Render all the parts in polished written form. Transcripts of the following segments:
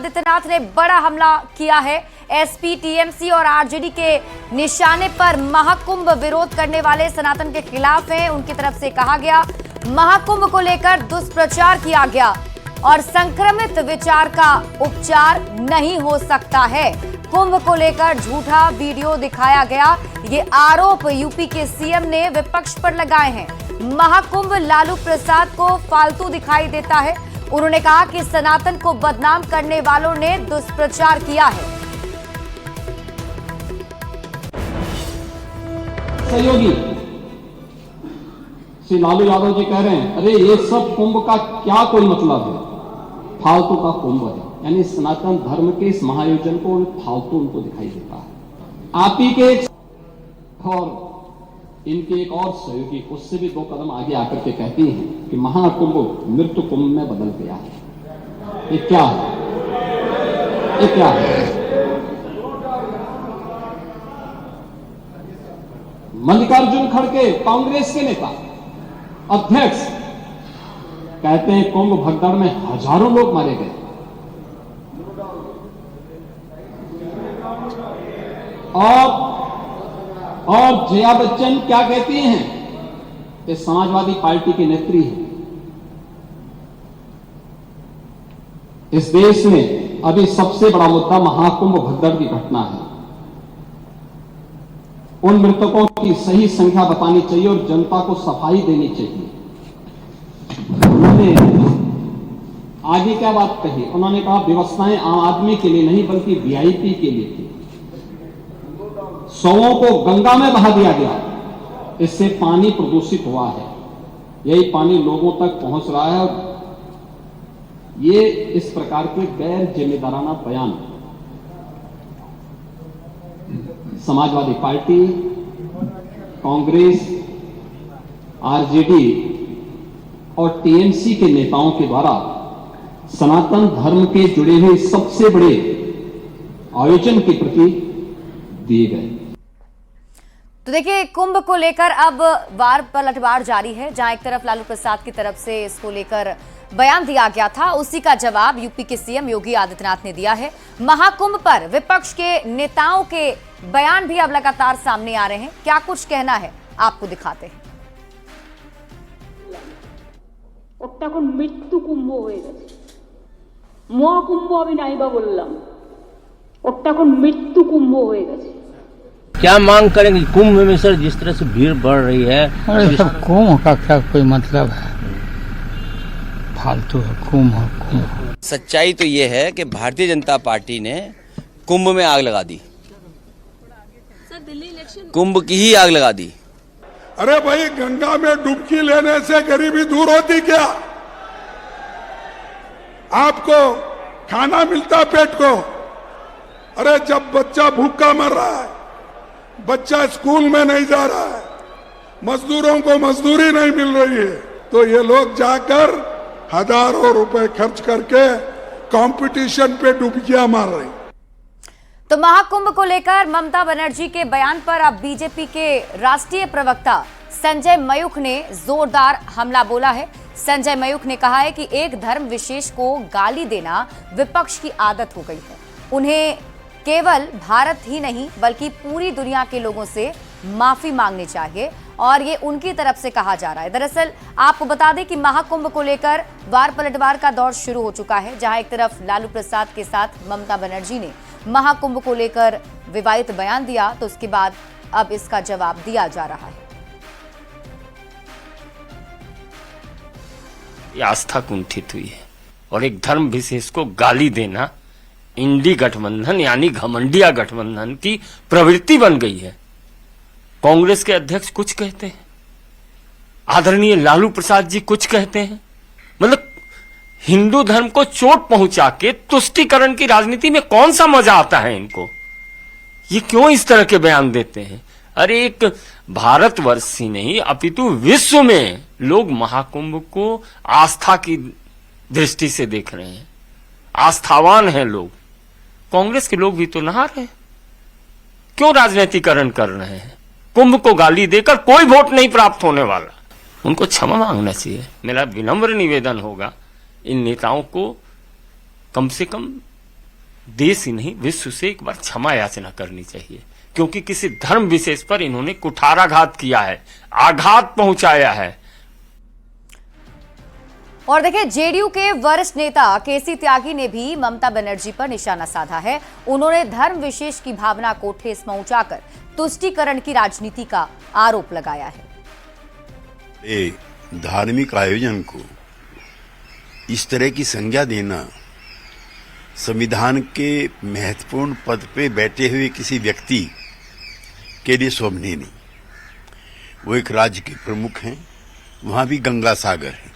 आदित्यनाथ ने बड़ा हमला किया है। एसपी, टीएमसी और आरजेडी के निशाने पर महाकुंभ विरोध करने वाले सनातन के खिलाफ हैं। उनकी तरफ से कहा गया महाकुंभ को लेकर दुष्प्रचार किया गया और संक्रमित विचार का उपचार नहीं हो सकता है। कुंभ को लेकर झूठा वीडियो दिखाया गया, ये आरोप यूपी के सीएम ने विपक्ष पर लगाए हैं। महाकुंभ लालू प्रसाद को फालतू दिखाई देता है। उन्होंने कहा कि सनातन को बदनाम करने वालों ने दुष्प्रचार किया है। सहयोगी श्री लालू यादव जी कह रहे हैं, अरे ये सब कुंभ का क्या कोई मतलब है, फालतू का कुंभ है। यानी सनातन धर्म के इस महायोजन को फालतू उनको दिखाई देता है। आप ही के और इनके एक और सहयोगी उससे भी 2 कदम आगे आकर के कहती हैं कि महाकुंभ मृत्यु कुंभ में बदल गया है। ये क्या है? ये क्या है? मल्लिकार्जुन खड़गे कांग्रेस के नेता अध्यक्ष कहते हैं कुंभ भगदड़ में हजारों लोग मारे गए और जया बच्चन क्या कहती हैं? ये समाजवादी पार्टी की नेत्री है। इस देश में अभी सबसे बड़ा मुद्दा महाकुंभ भगदड़ की घटना है। उन मृतकों की सही संख्या बतानी चाहिए और जनता को सफाई देनी चाहिए। उन्होंने आगे क्या बात कही? उन्होंने कहा व्यवस्थाएं आम आदमी के लिए नहीं बल्कि वीआईपी के लिए थी। शवों को गंगा में बहा दिया गया, इससे पानी प्रदूषित हुआ है। यही पानी लोगों तक पहुंच रहा है और ये इस प्रकार के गैर जिम्मेदाराना बयान समाजवादी पार्टी, कांग्रेस, आरजेडी और टीएमसी के नेताओं के द्वारा सनातन धर्म के जुड़े हुए सबसे बड़े आयोजन के प्रति दिए गए। तो देखिए, कुंभ को लेकर अब वार पलटवार जारी है। जहां एक तरफ लालू प्रसाद की तरफ से इसको लेकर बयान दिया गया था, उसी का जवाब यूपी के सीएम योगी आदित्यनाथ ने दिया है। महाकुंभ पर विपक्ष के नेताओं के बयान भी अब लगातार सामने आ रहे हैं। क्या कुछ कहना है, आपको दिखाते हैं। मृत्यु कुंभ हो गए, महाकुंभ अभी नहीं बा बोललाम, मृत्यु कुंभ हो गए। क्या मांग करेंगे कुंभ में सर? जिस तरह से भीड़ बढ़ रही है, अरे सब कुंभ का क्या कोई मतलब है? फालतू है कुंभ। सच्चाई तो ये है कि भारतीय जनता पार्टी ने कुंभ में आग लगा दी, कुंभ की ही आग लगा दी। अरे भाई, गंगा में डुबकी लेने से गरीबी दूर होती क्या? आपको खाना मिलता पेट को? अरे जब बच्चा भूखा मर रहा है, बच्चा स्कूल में नहीं जा रहा है, मजदूरों को मजदूरी नहीं मिल रही है, तो ये लोग जाकर हजारों रुपए खर्च करके कंपटीशन पे डुबकियां मार रहे। तो महाकुंभ को लेकर ममता बनर्जी के बयान पर अब बीजेपी के राष्ट्रीय प्रवक्ता संजय मयूख ने जोरदार हमला बोला है। संजय मयूख ने कहा है कि एक धर्म विशेष को गाली देना विपक्ष की आदत हो गई है। उन्हें केवल भारत ही नहीं बल्कि पूरी दुनिया के लोगों से माफी मांगनी चाहिए और ये उनकी तरफ से कहा जा रहा है। दरअसल आपको बता दें कि महाकुंभ को लेकर वार पलटवार का दौर शुरू हो चुका है। जहां एक तरफ लालू प्रसाद के साथ ममता बनर्जी ने महाकुंभ को लेकर विवादित बयान दिया, तो उसके बाद अब इसका जवाब दिया जा रहा है। आस्था कुंठित हुई है और एक धर्म विशेष को गाली देना इंडी गठबंधन यानी घमंडिया गठबंधन की प्रवृत्ति बन गई है। कांग्रेस के अध्यक्ष कुछ कहते हैं, आदरणीय लालू प्रसाद जी कुछ कहते हैं। मतलब हिंदू धर्म को चोट पहुंचा के तुष्टीकरण की राजनीति में कौन सा मजा आता है इनको? ये क्यों इस तरह के बयान देते हैं? अरे एक भारतवर्ष ही नहीं अपितु विश्व में लोग महाकुंभ को आस्था की दृष्टि से देख रहे हैं, आस्थावान हैं लोग। कांग्रेस के लोग भी तो नहा रहे हैं, क्यों राजनीतिकरण कर रहे हैं? कुंभ को गाली देकर कोई वोट नहीं प्राप्त होने वाला। उनको क्षमा मांगना चाहिए। मेरा विनम्र निवेदन होगा इन नेताओं को कम से कम देश ही नहीं विश्व से एक बार क्षमा याचना करनी चाहिए, क्योंकि किसी धर्म विशेष पर इन्होंने कुठाराघात किया है, आघात पहुंचाया है। और देखिए, जेडीयू के वरिष्ठ नेता केसी त्यागी ने भी ममता बनर्जी पर निशाना साधा है। उन्होंने धर्म विशेष की भावना को ठेस पहुंचाकर तुष्टीकरण की राजनीति का आरोप लगाया है। धार्मिक आयोजन को इस तरह की संज्ञा देना संविधान के महत्वपूर्ण पद पे बैठे हुए किसी व्यक्ति के लिए शोभनीय नहीं। वो एक राज्य के प्रमुख हैं, वहां भी गंगा सागर है,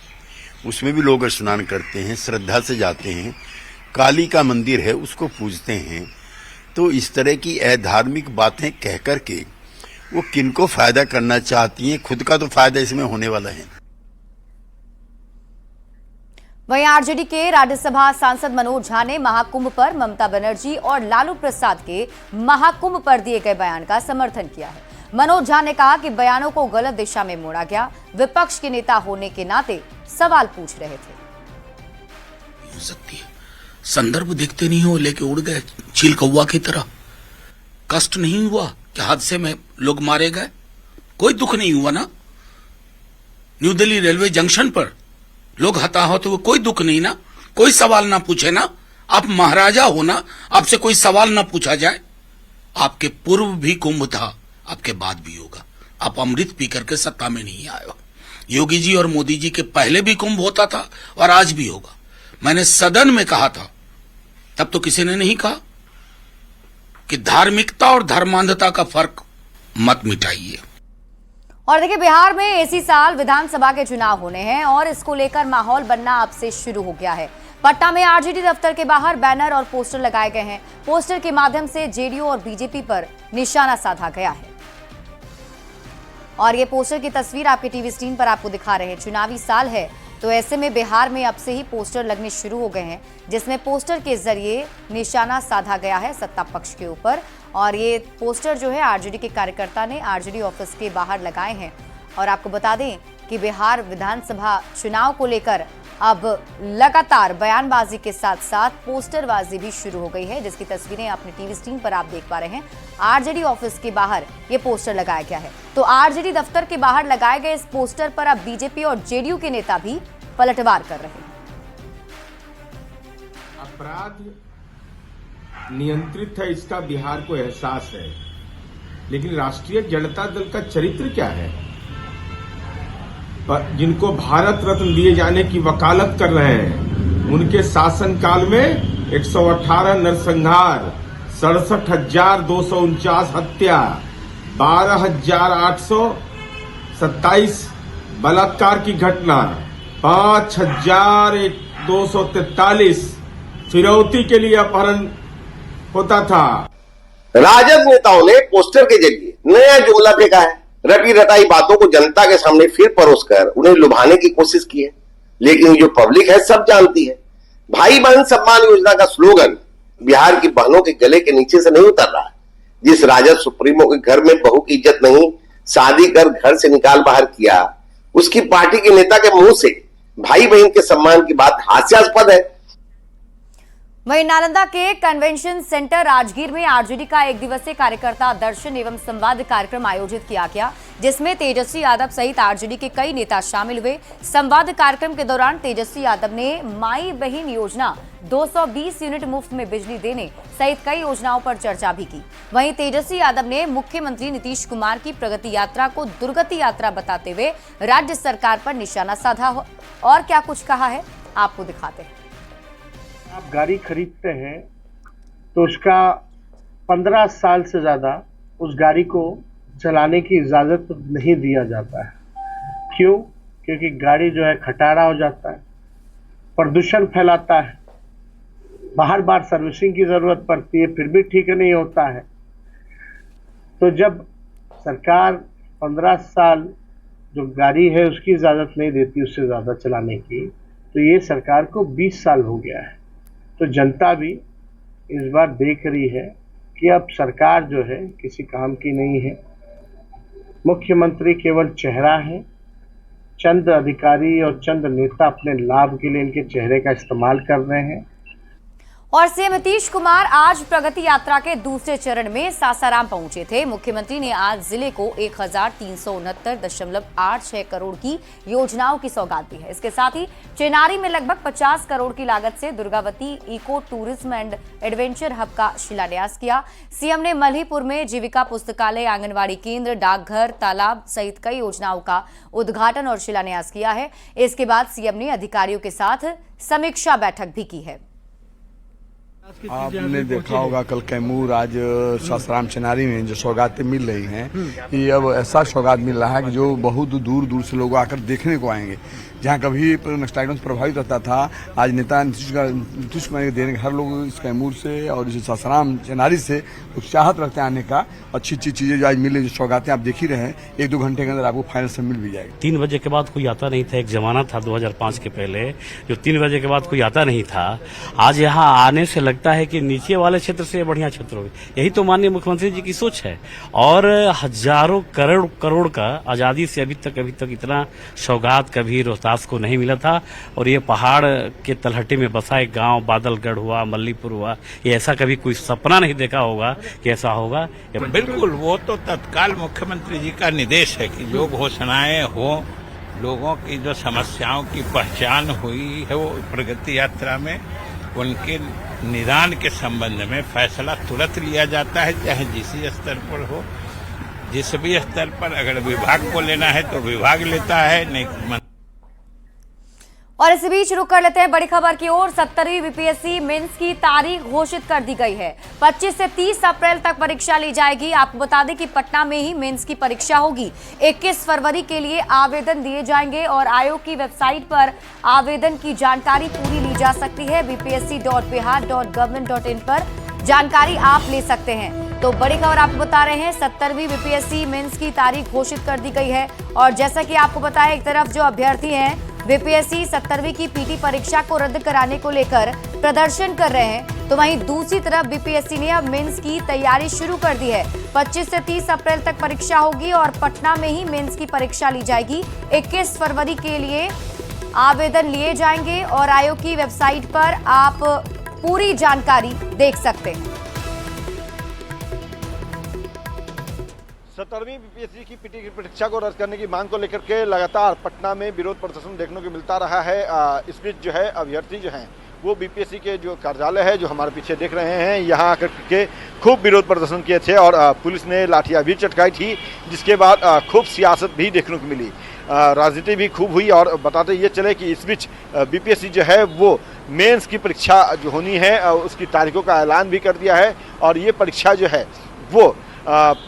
उसमें भी लोग स्नान करते हैं, श्रद्धा से जाते हैं, काली का मंदिर है उसको पूजते हैं। तो इस तरह की अधार्मिक बातें कह करके वो किनको फायदा करना चाहती हैं, खुद का तो फायदा इसमें होने वाला है। वहीं आरजेडी के राज्यसभा सांसद मनोज झा ने महाकुंभ पर ममता बनर्जी और लालू प्रसाद के महाकुंभ पर दिए गए बयान का समर्थन किया है। मनोज झा ने कहा कि बयानों को गलत दिशा में मोड़ा गया। विपक्ष के नेता होने के नाते सवाल पूछ रहे थे। हो सकती है संदर्भ देखते नहीं हो, लेके उड़ गए चील कौवा की तरह। कष्ट नहीं हुआ कि हादसे में लोग मारे गए? कोई दुख नहीं हुआ ना? न्यू दिल्ली रेलवे जंक्शन पर लोग हताहत हुए, कोई दुख नहीं ना? कोई सवाल ना पूछे ना? आप महाराजा हो ना, आपसे कोई सवाल ना पूछा जाए? आपके पूर्व भी कुंभ था, आपके बाद भी होगा। आप अमृत पी करके सत्ता में नहीं आए हो। योगी जी और मोदी जी के पहले भी कुंभ होता था और आज भी होगा। मैंने सदन में कहा था, तब तो किसी ने नहीं कहा कि धार्मिकता और धर्मांधता का फर्क मत मिटाइए। और देखिए, बिहार में इसी साल विधानसभा के चुनाव होने हैं और इसको लेकर माहौल बनना अब से शुरू हो गया है। पटना में आरजेडी दफ्तर के बाहर बैनर और पोस्टर लगाए गए हैं। पोस्टर के माध्यम से जेडीयू और बीजेपी पर निशाना साधा गया है। और ये पोस्टर की तस्वीर आपके टीवी स्क्रीन पर आपको दिखा रहे हैं। चुनावी साल है, तो ऐसे में बिहार में अब से ही पोस्टर लगने शुरू हो गए हैं, जिसमें पोस्टर के जरिए निशाना साधा गया है सत्ता पक्ष के ऊपर। और ये पोस्टर जो है आरजेडी के कार्यकर्ता ने आरजेडी ऑफिस के बाहर लगाए हैं। और आपको बता दें कि बिहार विधानसभा चुनाव को लेकर अब लगातार बयानबाजी के साथ साथ पोस्टरबाजी भी शुरू हो गई है, जिसकी तस्वीरें अपने टीवी स्क्रीन पर आप देख पा रहे हैं। आरजेडी ऑफिस के बाहर ये पोस्टर लगाया गया है। तो आरजेडी दफ्तर के बाहर लगाए गए इस पोस्टर पर अब बीजेपी और जेडीयू के नेता भी पलटवार कर रहे हैं। अपराध नियंत्रित है, इसका बिहार को एहसास है, लेकिन राष्ट्रीय जनता दल का चरित्र क्या है? जिनको भारत रत्न दिए जाने की वकालत कर रहे हैं, उनके शासनकाल में 118 नरसंहार, 67,249 हत्या, 12,827 बलात्कार की घटना, 5,243 फिरौती के लिए अपहरण होता था। राजद नेताओं ने पोस्टर के जरिए नया जुमला फेंका है। रटी रटाई बातों को जनता के सामने फिर परोसकर उन्हें लुभाने की कोशिश की है, लेकिन जो पब्लिक है सब जानती है। भाई बहन सम्मान योजना का स्लोगन बिहार की बहनों के गले के नीचे से नहीं उतर रहा है। जिस राजद सुप्रीमो के घर में बहू की इज्जत नहीं, शादी कर घर से निकाल बाहर किया, उसकी पार्टी के नेता के मुंह से भाई बहन के सम्मान की बात हास्यास्पद है। वहीं नालंदा के कन्वेंशन सेंटर राजगीर में आरजेडी का एक दिवसीय कार्यकर्ता दर्शन एवं संवाद कार्यक्रम आयोजित किया गया, जिसमें तेजस्वी यादव सहित आरजेडी के कई नेता शामिल हुए। संवाद कार्यक्रम के दौरान तेजस्वी यादव ने माई बहन योजना, 220 यूनिट मुफ्त में बिजली देने सहित कई योजनाओं पर चर्चा भी की। वहीं तेजस्वी यादव ने मुख्यमंत्री नीतीश कुमार की प्रगति यात्रा को दुर्गति यात्रा बताते हुए राज्य सरकार पर निशाना साधा। और क्या कुछ कहा है, आपको दिखाते हैं। आप गाड़ी खरीदते हैं तो उसका 15 साल से ज़्यादा उस गाड़ी को चलाने की इजाज़त नहीं दिया जाता है। क्यों? क्योंकि गाड़ी जो है खटारा हो जाता है, प्रदूषण फैलाता है, बार बार सर्विसिंग की ज़रूरत पड़ती है, फिर भी ठीक नहीं होता है। तो जब सरकार 15 साल जो गाड़ी है उसकी इजाज़त नहीं देती उससे ज़्यादा चलाने की, तो ये सरकार को 20 साल हो गया है। तो जनता भी इस बार देख रही है कि अब सरकार जो है किसी काम की नहीं है। मुख्यमंत्री केवल चेहरा है, चंद अधिकारी और चंद नेता अपने लाभ के लिए इनके चेहरे का इस्तेमाल कर रहे हैं। और सीएम नीतीश कुमार आज प्रगति यात्रा के दूसरे चरण में सासाराम पहुंचे थे। मुख्यमंत्री ने आज जिले को 1369.86 करोड़ की योजनाओं की सौगात दी है। इसके साथ ही चेनारी में लगभग 50 करोड़ की लागत से Durgavati eco tourism and adventure hub का शिलान्यास किया। सीएम ने मल्हीपुर में जीविका पुस्तकालय, आंगनबाड़ी केंद्र, डाकघर, तालाब सहित कई योजनाओं का उद्घाटन और शिलान्यास किया है। इसके बाद सीएम ने अधिकारियों के साथ समीक्षा बैठक भी की है। आपने देखा होगा कल कैमूर, आज सासाराम, चेनारी में जो सौगातें मिल रही हैं, ये अब ऐसा सौगात मिल रहा है कि जो बहुत दूर दूर से लोग आकर देखने को आएंगे। जहाँ कभी नक्सलाइटों से प्रभावित होता था, आज नेता नीतीश कुमार के देने हर लोग इस कैमूर से और इस सासाराम, चेनारी से उत्साहत रहते हैं आने का। अच्छी चीजें जो आज मिले, जो सौगातें आप देख ही रहे हैं, 1-2 घंटे के अंदर आपको फाइनल से मिल भी जाएगी। 3 बजे के बाद कोई आता नहीं था। एक जमाना था 2005 के पहले जो 3 बजे के बाद कोई आता नहीं था। आज यहाँ आने से लगता है कि नीचे वाले क्षेत्र से बढ़िया क्षेत्र हो। यही तो माननीय मुख्यमंत्री जी की सोच है। और हजारों करोड़ का आजादी से अभी तक इतना सौगात कभी रोहतास को नहीं मिला था। और ये पहाड़ के तलहटी में बसा एक गांव बादलगढ़ हुआ, मल्लीपुर हुआ, ये ऐसा कभी कोई सपना नहीं देखा होगा कि ऐसा होगा। बिल्कुल, वो तो तत्काल मुख्यमंत्री जी का निर्देश है कि जो घोषणाएं हो, लोगों की जो समस्याओं की पहचान हुई है वो प्रगति यात्रा में, उनके निदान के संबंध में फैसला तुरंत लिया जाता है, चाहे जिस स्तर पर हो। जिस भी स्तर पर अगर विभाग को लेना है तो विभाग लेता है, नहीं। और इस बीच रुक कर लेते हैं बड़ी खबर की ओर। 70वीं बीपीएससी मेंस की तारीख घोषित कर दी गई है। 25 से 30 अप्रैल तक परीक्षा ली जाएगी। आपको बता दें कि पटना में ही मेंस की परीक्षा होगी। 21 फरवरी के लिए आवेदन दिए जाएंगे और आयोग की वेबसाइट पर आवेदन की जानकारी पूरी ली जा सकती है। bpsc.bihar.gov.in पर जानकारी आप ले सकते हैं। तो बड़ी खबर आपको बता रहे हैं, 70वीं बीपीएससी मेंस की तारीख घोषित कर दी गई है। और जैसा कि आपको बताया, एक तरफ जो अभ्यर्थी हैं बीपीएससी 70वीं की पीटी परीक्षा को रद्द कराने को लेकर प्रदर्शन कर रहे हैं, तो वहीं दूसरी तरफ बीपीएससी ने अब मेंस की तैयारी शुरू कर दी है। 25 से 30 अप्रैल तक परीक्षा होगी और पटना में ही मेंस की परीक्षा ली जाएगी। 21 फरवरी के लिए आवेदन लिए जाएंगे और आयोग की वेबसाइट पर आप पूरी जानकारी देख सकते हैं। 70वीं बीपीएससी की पीटी की परीक्षा को रद्द करने की मांग को लेकर के लगातार पटना में विरोध प्रदर्शन देखने को मिलता रहा है। इस बीच जो है अभ्यर्थी जो हैं वो बीपीएससी के जो कार्यालय है, जो हमारे पीछे देख रहे हैं, यहाँ आकर के खूब विरोध प्रदर्शन किए थे और पुलिस ने लाठियाँ भी चटकाई थी, जिसके बाद खूब सियासत भी देखने को मिली, राजनीति भी खूब हुई। और बताते ये चले कि इस बीच बीपीएससी जो है वो मेंस की परीक्षा जो होनी है उसकी तारीखों का ऐलान भी कर दिया है। और ये परीक्षा जो है वो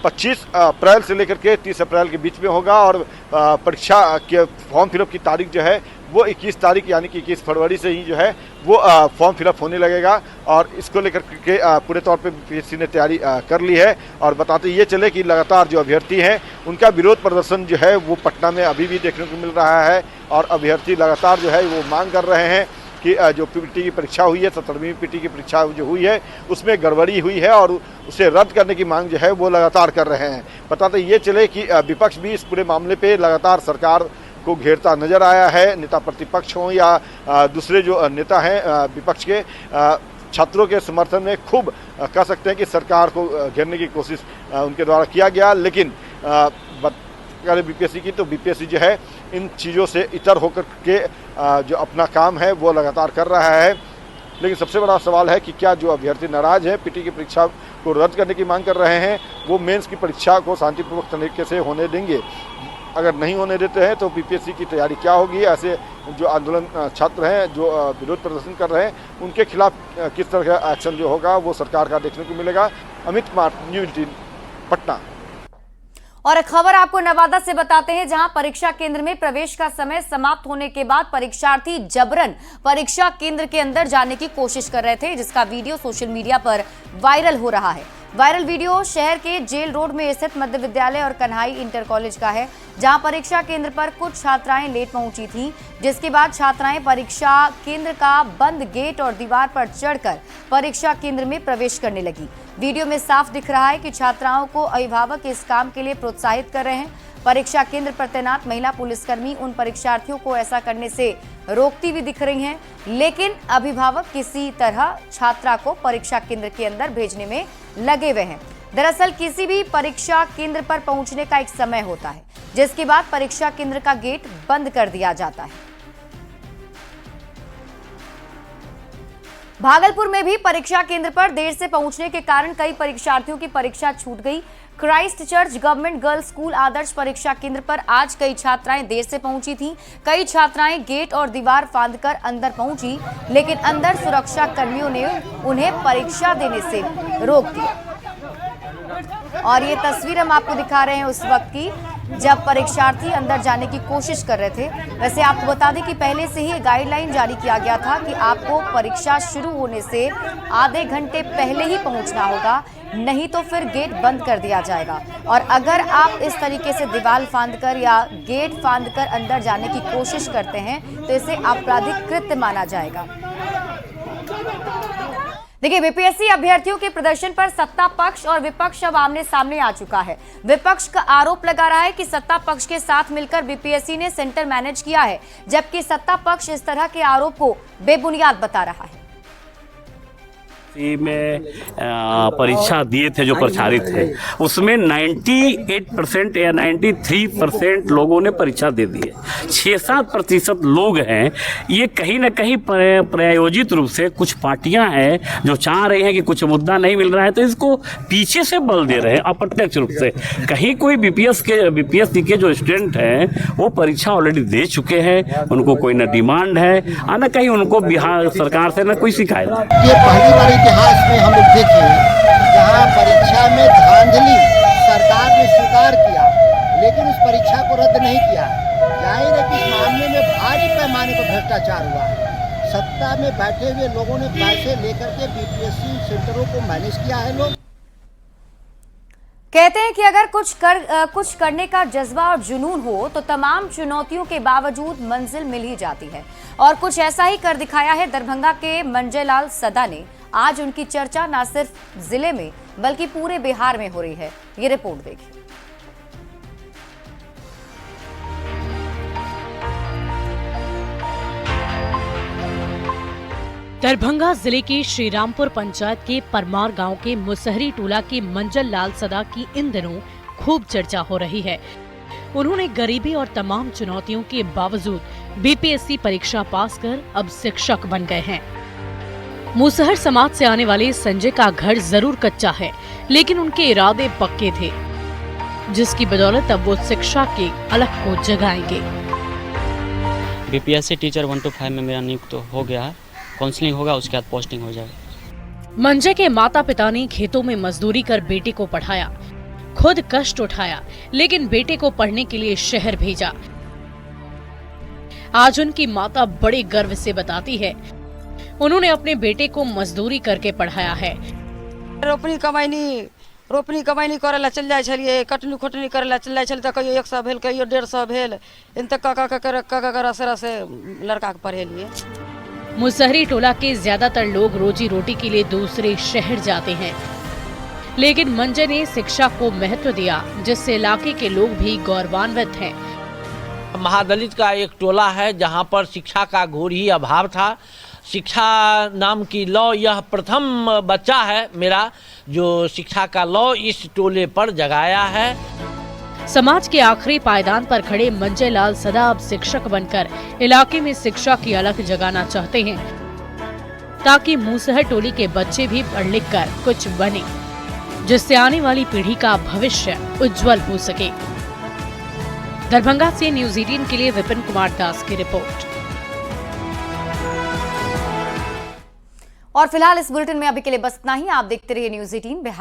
25 अप्रैल से लेकर के 30 अप्रैल के बीच में होगा और परीक्षा के फॉर्म फिलअप की तारीख जो है वो 21 तारीख यानी कि 21 फरवरी से ही जो है वो फॉर्म फिलअप होने लगेगा। और इसको लेकर के पूरे तौर पे बीपीएससी ने तैयारी कर ली है। और बताते ये चले कि लगातार जो अभ्यर्थी हैं उनका विरोध प्रदर्शन जो है वो पटना में अभी भी देखने को मिल रहा है। और अभ्यर्थी लगातार जो है वो मांग कर रहे हैं कि जो पीटी की परीक्षा हुई है, 70वीं पीटी की परीक्षा जो हुई है उसमें गड़बड़ी हुई है और उसे रद्द करने की मांग जो है वो लगातार कर रहे हैं। बताते ये चले कि विपक्ष भी इस पूरे मामले पे लगातार सरकार को घेरता नजर आया है। नेता प्रतिपक्ष हों या दूसरे जो नेता हैं विपक्ष के, छात्रों के समर्थन में खूब कह सकते हैं कि सरकार को घेरने की कोशिश उनके द्वारा किया गया। लेकिन बीपीएससी की तो बीपीएससी जो है इन चीज़ों से इतर होकर के जो अपना काम है वो लगातार कर रहा है। लेकिन सबसे बड़ा सवाल है कि क्या जो अभ्यर्थी नाराज हैं, पीटी की परीक्षा को रद्द करने की मांग कर रहे हैं, वो मेंस की परीक्षा को शांतिपूर्वक तरीके से होने देंगे? अगर नहीं होने देते हैं तो बीपीएससी की तैयारी क्या होगी? ऐसे जो आंदोलन छात्र हैं जो विरोध प्रदर्शन कर रहे हैं उनके खिलाफ किस तरह का एक्शन जो होगा वो सरकार का देखने को मिलेगा। अमित कुमार, न्यूज़ 18 पटना। और एक खबर आपको नवादा से बताते हैं, जहां परीक्षा केंद्र में प्रवेश का समय समाप्त होने के बाद परीक्षार्थी जबरन परीक्षा केंद्र के अंदर जाने की कोशिश कर रहे थे, जिसका वीडियो सोशल मीडिया पर वायरल हो रहा है। वायरल वीडियो शहर के जेल रोड में स्थित मध्य विद्यालय और कन्हाई इंटर कॉलेज का है, जहां परीक्षा केंद्र पर कुछ छात्राएं लेट पहुंची थीं, जिसके बाद छात्राएं परीक्षा केंद्र का बंद गेट और दीवार पर चढ़कर परीक्षा केंद्र में प्रवेश करने लगी। वीडियो में साफ दिख रहा है कि छात्राओं को अभिभावक इस काम के लिए प्रोत्साहित कर रहे हैं। परीक्षा केंद्र पर तैनात महिला पुलिसकर्मी उन परीक्षार्थियों को ऐसा करने से रोकती हुई दिख रही हैं, लेकिन अभिभावक किसी तरह छात्रा को परीक्षा केंद्र के अंदर भेजने में लगे हुए हैं। दरअसल किसी भी परीक्षा केंद्र पर पहुंचने का एक समय होता है, जिसके बाद परीक्षा केंद्र का गेट बंद कर दिया जाता है। भागलपुर में भी परीक्षा केंद्र पर देर से पहुंचने के कारण कई परीक्षार्थियों की परीक्षा छूट गई। Christ church government girls school आदर्श परीक्षा केंद्र पर आज कई छात्राएं देर से पहुंची थीं। कई छात्राएं गेट और दीवार फांदकर अंदर पहुंची, लेकिन अंदर सुरक्षा कर्मियों ने उन्हें परीक्षा देने से रोक दिया। और ये तस्वीर हम आपको दिखा रहे हैं उस वक्त की जब परीक्षार्थी अंदर जाने की कोशिश कर रहे थे। वैसे आपको बता दें कि पहले से ही गाइडलाइन जारी किया गया था कि आपको परीक्षा शुरू होने से आधे घंटे पहले ही पहुंचना होगा, नहीं तो फिर गेट बंद कर दिया जाएगा। और अगर आप इस तरीके से दीवार फांदकर या गेट फांदकर अंदर जाने की कोशिश करते हैं तो इसे आपराधिक कृत्य माना जाएगा। देखिए, बीपीएससी अभ्यर्थियों के प्रदर्शन पर सत्ता पक्ष और विपक्ष अब आमने सामने आ चुका है। विपक्ष का आरोप लगा रहा है कि सत्ता पक्ष के साथ मिलकर बीपीएससी ने सेंटर मैनेज किया है, जबकि सत्ता पक्ष इस तरह के आरोप को बेबुनियाद बता रहा है। में परीक्षा दिए थे जो प्रचारित थे, उसमें 98% या 93% लोगों ने परीक्षा दे दी है। 6-7% लोग हैं, ये कहीं ना कहीं प्रायोजित रूप से कुछ पार्टियां हैं जो चाह रही हैं कि कुछ मुद्दा नहीं मिल रहा है तो इसको पीछे से बल दे रहे हैं अप्रत्यक्ष रूप से। कहीं कोई बीपीएससी के जो स्टूडेंट हैं वो परीक्षा ऑलरेडी दे चुके हैं, उनको कोई ना डिमांड है और न कहीं उनको बिहार सरकार से न कोई शिकायत है। ये पहली बार इतिहास में हम लोग देखे जहां परीक्षा में धांधली सरकार ने स्वीकार किया, लेकिन उस परीक्षा को रद्द नहीं किया। जाहिर है कि इस मामले में भारी पैमाने पर भ्रष्टाचार हुआ है। सत्ता में बैठे हुए लोगों ने पैसे लेकर के बीपीएससी सेंटरों को मैनेज किया है। लोग कहते हैं कि अगर कुछ करने का जज्बा और जुनून हो तो तमाम चुनौतियों के बावजूद मंजिल मिल ही जाती है, और कुछ ऐसा ही कर दिखाया है दरभंगा के मंजय लाल सदा ने। आज उनकी चर्चा न सिर्फ जिले में बल्कि पूरे बिहार में हो रही है। ये रिपोर्ट देखिए। दरभंगा जिले के श्रीरामपुर पंचायत के परमार गांव के मुसहरी टोला के मंजल लाल सदा की इन दिनों खूब चर्चा हो रही है। उन्होंने गरीबी और तमाम चुनौतियों के बावजूद बीपीएससी परीक्षा पास कर अब शिक्षक बन गए हैं। मुसहर समाज से आने वाले संजय का घर जरूर कच्चा है, लेकिन उनके इरादे पक्के थे, जिसकी बदौलत अब वो शिक्षा के अलख को जगाएंगे। बीपीएससी टीचर 1 to 5 में मेरा नियुक्त हो गया है। काउंसलिंग होगा, उसके बाद पोस्टिंग हो जाएगा। मंजय के माता पिता ने खेतों में मजदूरी कर बेटे को पढ़ाया, खुद कष्ट उठाया, लेकिन बेटे को पढ़ने के लिए शहर भेजा। आज उनकी माता बड़े गर्व से बताती है, उन्होंने अपने बेटे को मजदूरी करके पढ़ाया है। रोपनी कमाई करे चल जाए छलिए, कटनी खोटनी करे चल जाए छलिए, कहियो 100 भेल, कहियो 150 भेल, इन तक का से लड़का के पढ़े लिए। मुसहरी टोला के ज्यादातर लोग रोजी रोटी के लिए दूसरे शहर जाते हैं, लेकिन मंजय ने शिक्षा को महत्व दिया, जिससे इलाके के लोग भी गौरवान्वित हैं। महादलित का एक टोला है जहां पर शिक्षा का घोर ही अभाव था। शिक्षा नाम की लौ, यह प्रथम बच्चा है मेरा जो शिक्षा का लौ इस टोले पर जगाया है। समाज के आखिरी पायदान पर खड़े मंजय लाल सदा अब शिक्षक बनकर इलाके में शिक्षा की अलख जगाना चाहते हैं, ताकि मुसहर टोली के बच्चे भी पढ़ लिख कर कुछ बने, जिससे आने वाली पीढ़ी का भविष्य उज्जवल हो सके। दरभंगा से न्यूज़ 18 के लिए विपिन कुमार दास की रिपोर्ट। और फिलहाल इस बुलेटिन में अभी के लिए बस इतना ही। आप देखते रहिए न्यूज़ 18 बिहार।